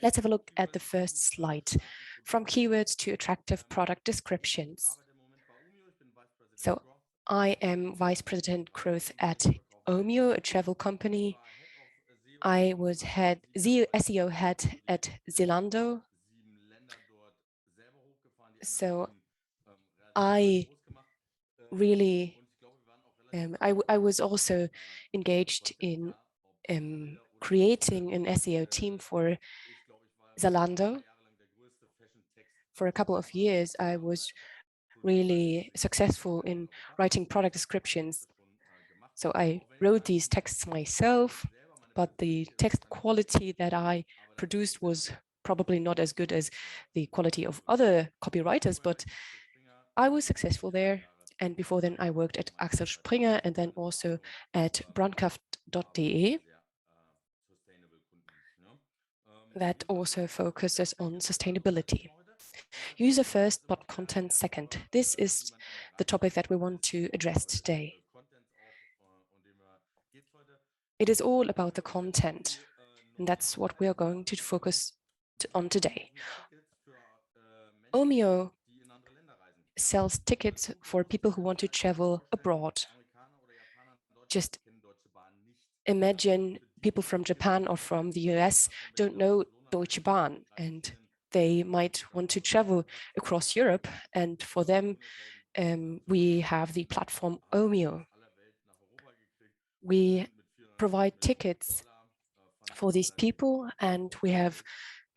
Let's have a look at the first slide, from keywords to attractive product descriptions. So I am Vice President Growth at Omio, a travel company. I was SEO head at Zalando. So I really, I was also engaged in creating an SEO team for Zalando. For a couple of years, I was really successful in writing product descriptions. So I wrote these texts myself, but the text quality that I produced was probably not as good as the quality of other copywriters, but I was successful there. And before then, I worked at Axel Springer and then also at brandkraft.de. That also focuses on sustainability. User first, but content second. This is the topic that we want to address today. It is all about the content, and that's what we are going to focus on today. Omio sells tickets for people who want to travel abroad. Just imagine people from Japan or from the US don't know Deutsche Bahn, and they might want to travel across Europe. And for them, we have the platform Omio. We provide tickets for these people, and we have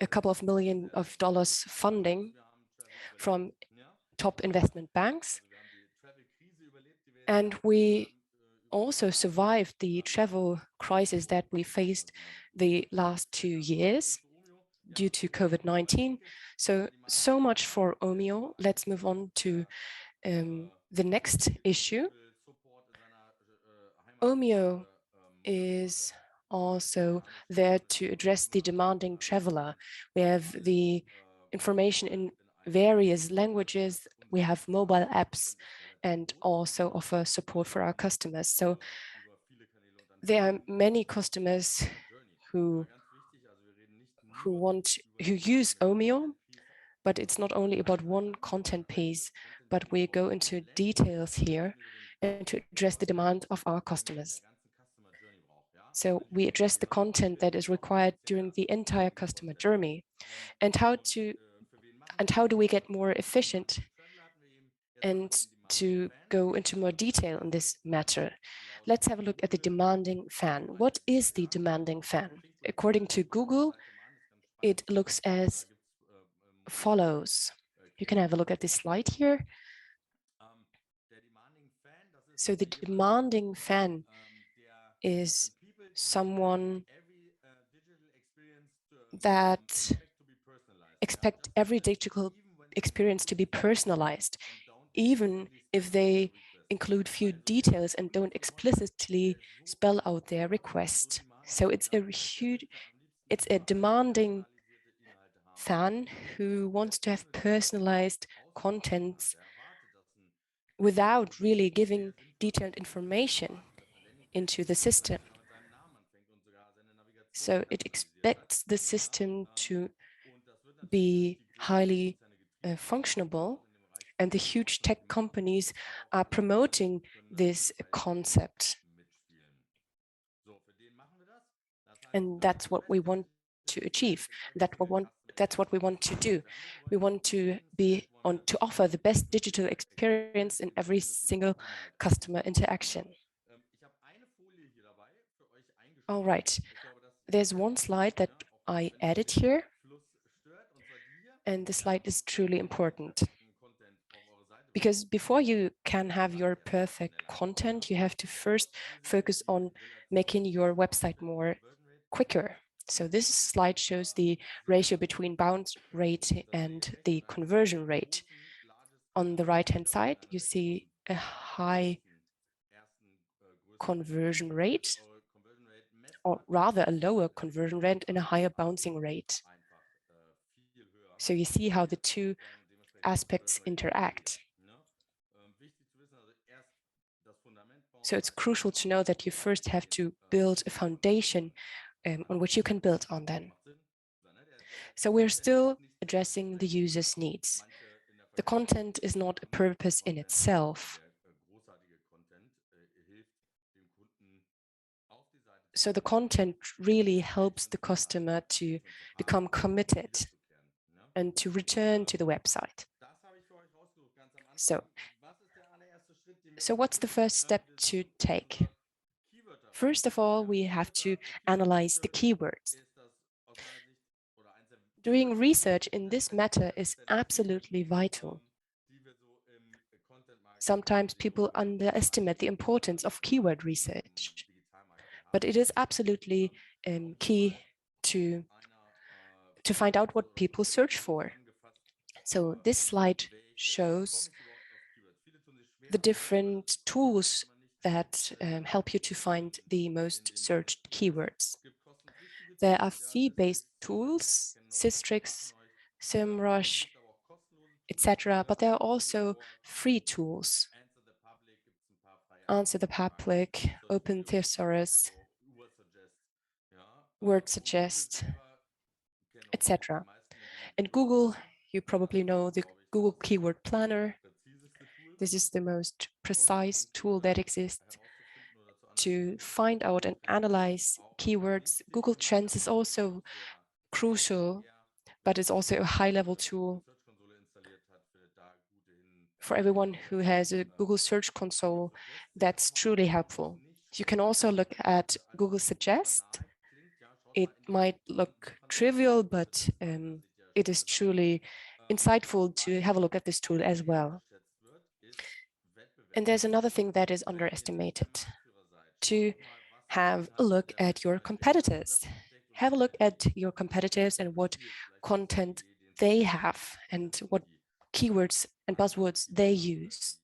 a couple of million of dollars funding from top investment banks. And we also survived the travel crisis that we faced the last 2 years due to COVID-19. So much for Omio. Let's move on to the next issue. Omio is also there to address the demanding traveler. We have the information in various languages. We have mobile apps and also offer support for our customers. So there are many customers who use Omio, but it's not only about one content piece, but we go into details here and to address the demand of our customers. So we address the content that is required during the entire customer journey, and how do we get more efficient and to go into more detail on this matter. Let's have a look at the demanding fan. What is the demanding fan? According to Google, it looks as follows. You can have a look at this slide here. So the demanding fan is someone that expect every digital experience to be personalized, even if they include few details and don't explicitly spell out their request. So it's a demanding fan who wants to have personalized contents without really giving detailed information into the system. So it expects the system to be highly functionable, and the huge tech companies are promoting this concept. And that's what we want to achieve. That's what we want to do. We want to offer the best digital experience in every single customer interaction. All right, there's one slide that I added here, and the slide is truly important. Because before you can have your perfect content, you have to first focus on making your website more quicker. So this slide shows the ratio between bounce rate and the conversion rate. On the right-hand side, you see a high conversion rate, or rather a lower conversion rate and a higher bouncing rate. So you see how the two aspects interact. So it's crucial to know that you first have to build a foundation on which you can build on then. So we're still addressing the user's needs. The content is not a purpose in itself. So the content really helps the customer to become committed and to return to the website. So, so what's the first step to take? First of all, we have to analyze the keywords. Doing research in this matter is absolutely vital. Sometimes people underestimate the importance of keyword research, but it is absolutely key to find out what people search for. So this slide shows the different tools that help you to find the most searched keywords. There are fee-based tools, Systrix, SEMrush, etc., but there are also free tools. Answer the Public, Open Thesaurus, Word Suggest, etc. And Google, you probably know the Google Keyword Planner. This is the most precise tool that exists to find out and analyze keywords. Google Trends is also crucial, but it's also a high-level tool for everyone who has a Google Search Console. That's truly helpful. You can also look at Google Suggest. It might look trivial, but it is truly insightful to have a look at this tool as well. And there's another thing that is underestimated, to have a look at your competitors. Have a look at your competitors and what content they have and what keywords and buzzwords they use.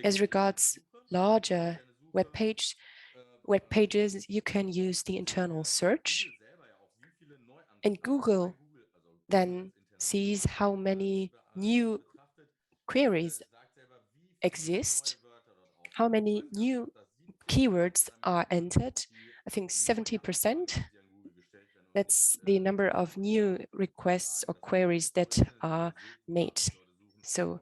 As regards larger web pages, you can use the internal search, and Google then sees how many new queries exist, how many new keywords are entered. I think 70%. That's the number of new requests or queries that are made. So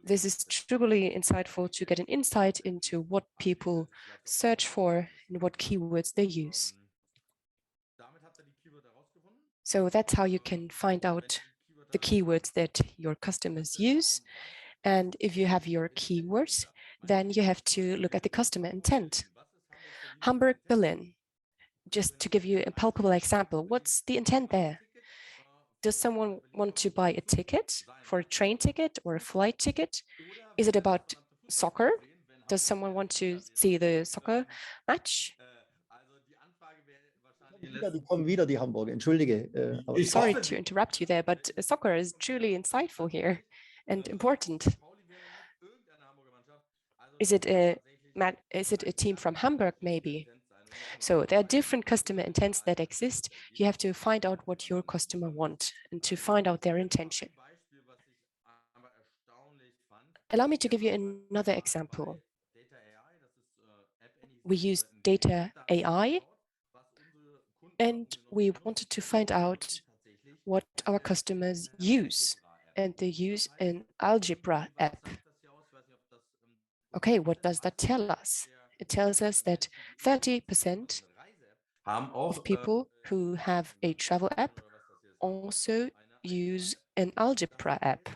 this is truly insightful to get an insight into what people search for and what keywords they use. So that's how you can find out the keywords that your customers use. And if you have your keywords, then you have to look at the customer intent. Hamburg, Berlin, just to give you a palpable example, what's the intent there? Does someone want to buy a ticket for a train ticket or a flight ticket? Is it about soccer? Does someone want to see the soccer match? Die kommen wieder, die Hamburger. Entschuldige. Sorry to interrupt you there, but soccer is truly insightful here and important. Is it a team from Hamburg, maybe? So there are different customer intents that exist. You have to find out what your customer wants and to find out their intention. Allow me to give you another example. We use data AI, and we wanted to find out what our customers use, and they use an algebra app. Okay, what does that tell us? It tells us that 30% of people who have a travel app also use an algebra app.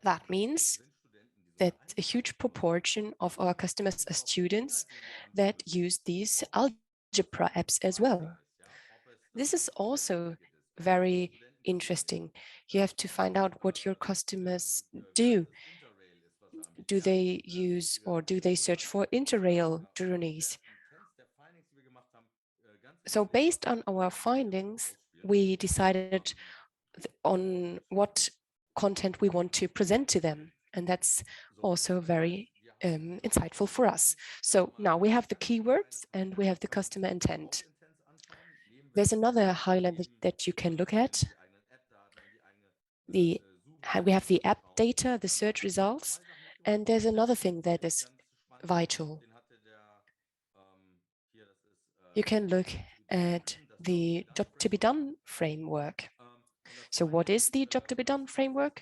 That means that a huge proportion of our customers are students that use these algebra apps as well. This is also very interesting. You have to find out what your customers do. Do they use or do they search for interrail journeys? So based on our findings, we decided on what content we want to present to them. And that's also very insightful for us. So now we have the keywords and we have the customer intent. There's another highlight that you can look at. We have the app data, the search results, and there's another thing that is vital. you can look at the job to be done framework. So what is the job to be done framework?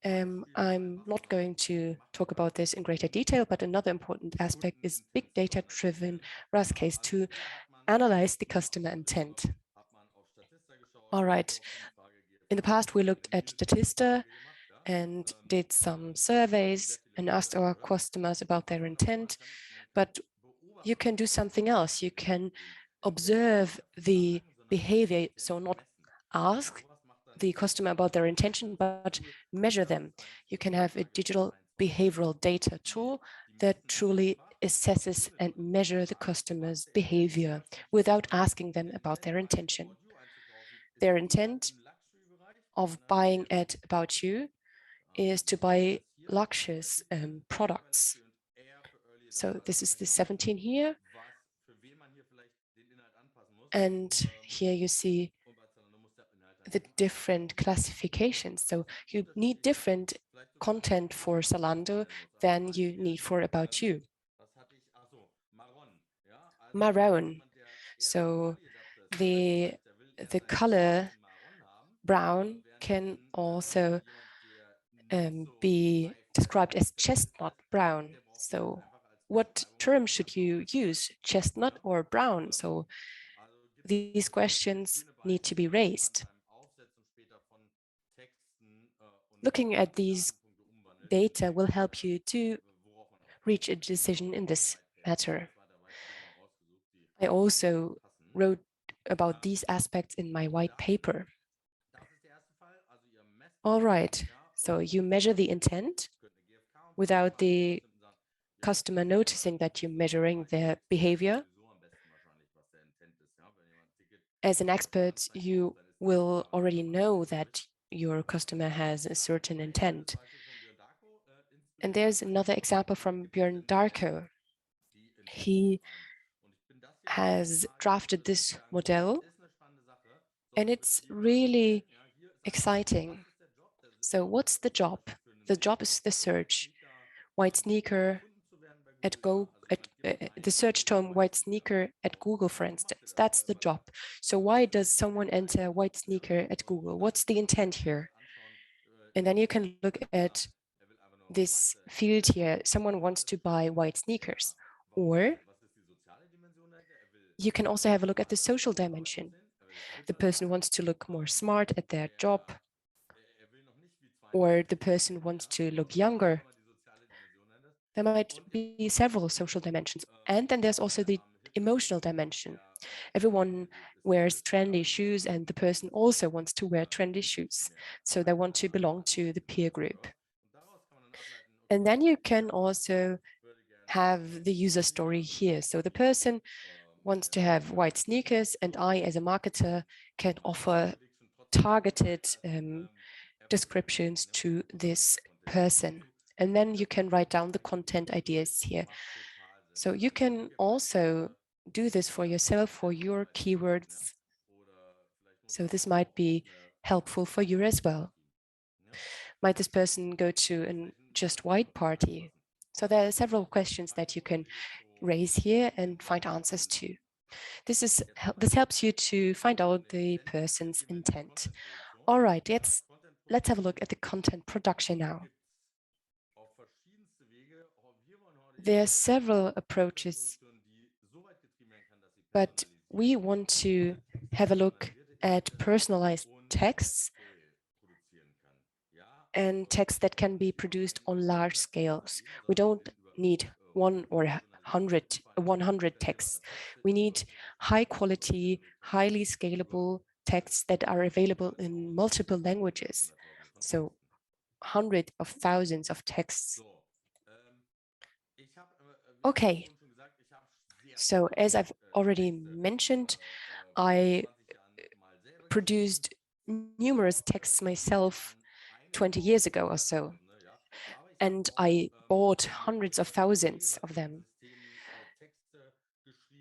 I'm not going to talk about this in greater detail, but another important aspect is big data driven RAS case to analyze the customer intent. All right. In the past, we looked at Statista and did some surveys and asked our customers about their intent, but you can do something else. You can observe the behavior, so not ask the customer about their intention, but measure them. You can have a digital behavioral data tool that truly assesses and measure the customer's behavior without asking them about their intention. Their intent of buying at About You is to buy luxurious products. So this is the 17 here. And here you see the different classifications. So you need different content for Zalando than you need for About You. Maroon. So the color brown can also be described as chestnut brown. So what term should you use, chestnut or brown? So these questions need to be raised. Looking at these data will help you to reach a decision in this matter. I also wrote about these aspects in my white paper. All right, so you measure the intent without the customer noticing that you're measuring their behavior. As an expert, you will already know that your customer has a certain intent. And there's another example from Björn Darko. He has drafted this model, and it's really exciting. So what's the job? The job is the search. White sneaker at the search term white sneaker at Google, for instance. That's the job. So why does someone enter white sneaker at Google? What's the intent here? And then you can look at this field here. Someone wants to buy white sneakers. Or you can also have a look at the social dimension. The person wants to look more smart at their job, or the person wants to look younger. There might be several social dimensions. And then there's also the emotional dimension. Everyone wears trendy shoes, and the person also wants to wear trendy shoes. So they want to belong to the peer group. And then you can also have the user story here. So the person wants to have white sneakers, and I, as a marketer, can offer targeted descriptions to this person. And then you can write down the content ideas here. So you can also do this for yourself, for your keywords. So this might be helpful for you as well. Might this person go to a just white party? So there are several questions that you can raise here and find answers to. This helps you to find out the person's intent. All right, let's have a look at the content production now. There are several approaches, but we want to have a look at personalized texts and texts that can be produced on large scales. We don't need one or 100 texts. We need high quality, highly scalable texts that are available in multiple languages. So hundreds of thousands of texts. Okay, so as I've already mentioned, I produced numerous texts myself 20 years ago or so, and I bought hundreds of thousands of them.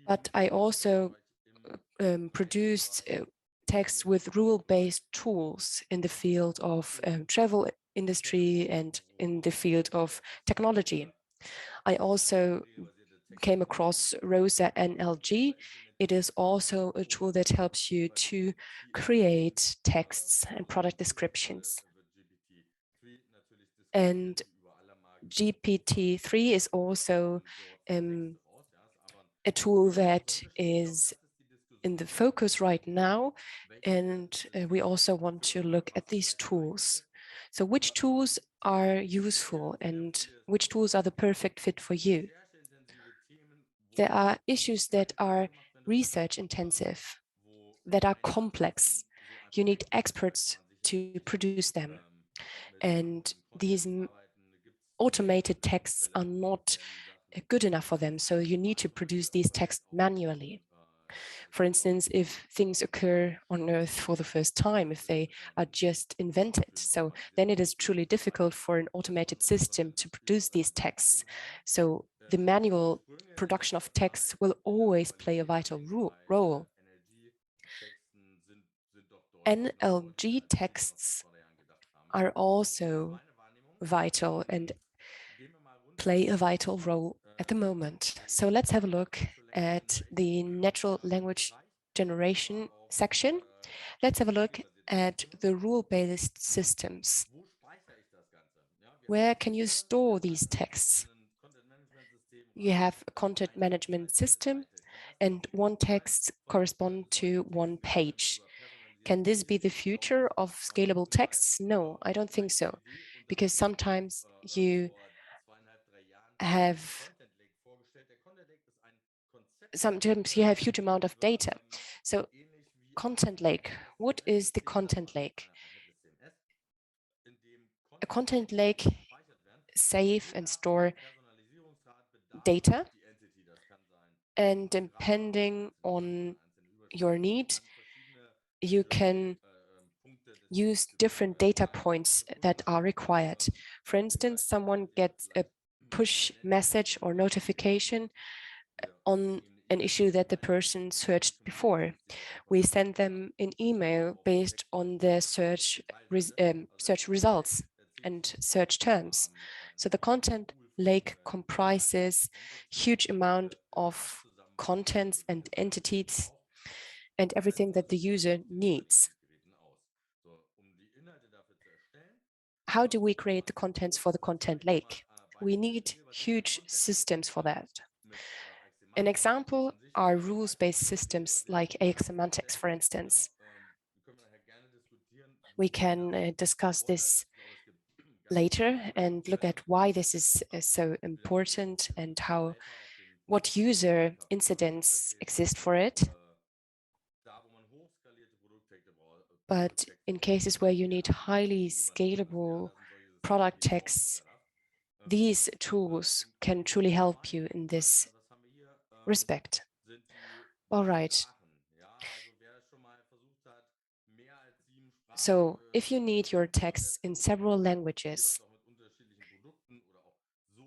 But I also produced texts with rule-based tools in the field of travel industry and in the field of technology. I also came across ROSA NLG it is also a tool that helps you to create texts and product descriptions. And GPT-3 is also a tool that is in the focus right now. And we also want to look at these tools. So which tools are useful and which tools are the perfect fit for you? There are issues that are research intensive, that are complex. You need experts to produce them. And these automated texts are not good enough for them. So you need to produce these texts manually. For instance, if things occur on Earth for the first time, if they are just invented. So then it is truly difficult for an automated system to produce these texts. So the manual production of texts will always play a vital role. NLG texts are also vital and play a vital role at the moment. So let's have a look at the natural language generation section. Let's have a look at the rule-based systems. Where can you store these texts? You have a content management system and one text correspond to one page. Can this be the future of scalable texts? No, I don't think so, because sometimes you have huge amount of data. So content lake, what is the content lake? A content lake save and store data, and depending on your need, you can use different data points that are required. For instance, someone gets a push message or notification on an issue that the person searched before. We send them an email based on their search results and search terms. So the content lake comprises huge amount of contents and entities and everything that the user needs. How do we create the contents for the content lake? We need huge systems for that. An example are rules-based systems like Semantics, for instance. We can discuss this later and look at why this is so important and what user incidents exist for it. But in cases where you need highly scalable product texts, these tools can truly help you in this respect. All right. So if you need your texts in several languages,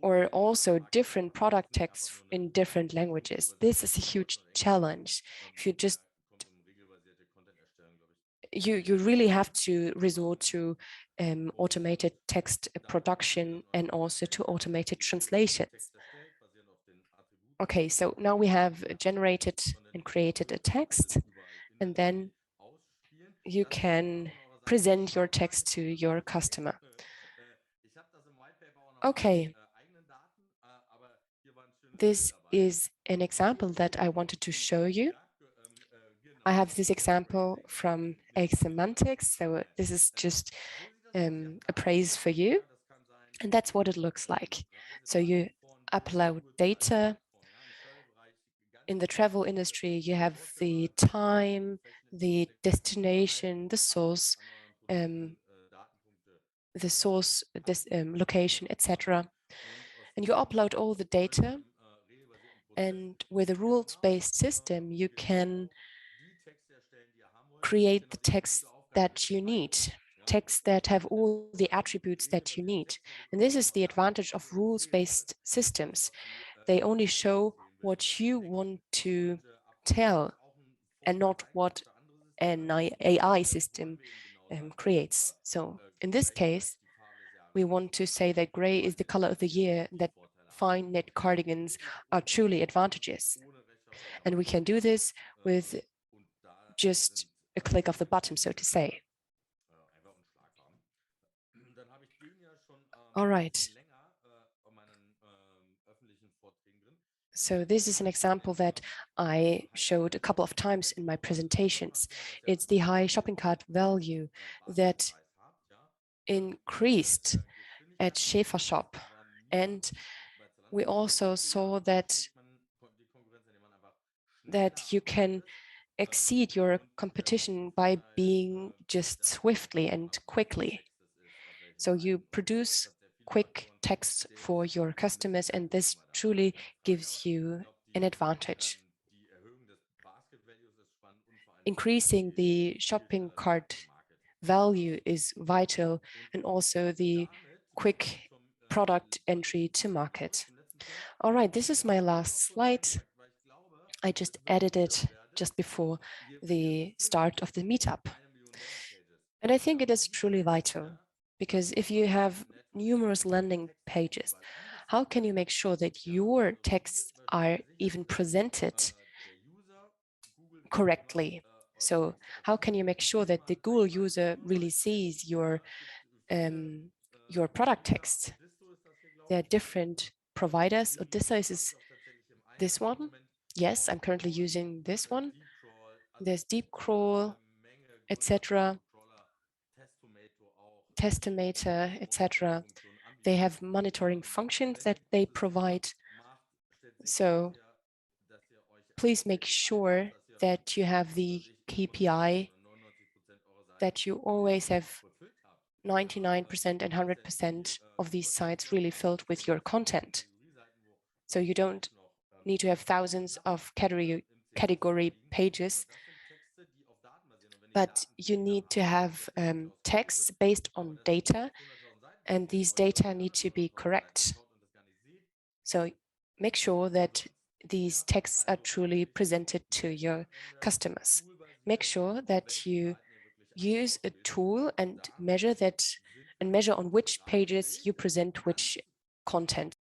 or also different product texts in different languages, this is a huge challenge. If you just you really have to resort to automated text production and also to automated translations. Okay, so now we have generated and created a text, and then you can present your text to your customer. Okay, this is an example that I wanted to show you. I have this example from Semantics, so this is just a praise for you. And that's what it looks like. So you upload data. In the travel industry, you have the time, the destination, the source, this location, etc. And you upload all the data. And with a rules-based system, you can create the text that you need, texts that have all the attributes that you need. And this is the advantage of rules-based systems. They only show what you want to tell and not what an AI system creates. So in this case, we want to say that gray is the color of the year, that fine knit cardigans are truly advantages. And we can do this with just a click of the button, so to say. All right. So this is an example that I showed a couple of times in my presentations. It's the high shopping cart value that increased at Schäfer Shop. And we also saw that you can exceed your competition by being just swiftly and quickly. So you produce quick text for your customers, and this truly gives you an advantage. Increasing the shopping cart value is vital, and also the quick product entry to market. All right, this is my last slide. I just added it just before the start of the meetup. And I think it is truly vital, because if you have numerous landing pages, how can you make sure that your texts are even presented correctly? So how can you make sure that the Google user really sees your product text? There are different providers. Odysseus is this one. Yes, I'm currently using this one. There's Deep Crawl, etc., Testimator, etc. They have monitoring functions that they provide. So please make sure that you have the KPI, that you always have 99% and 100% of these sites really filled with your content. So you don't need to have thousands of category pages, but you need to have texts based on data, and these data need to be correct. So make sure that these texts are truly presented to your customers. Make sure that you use a tool and measure on which pages you present which content.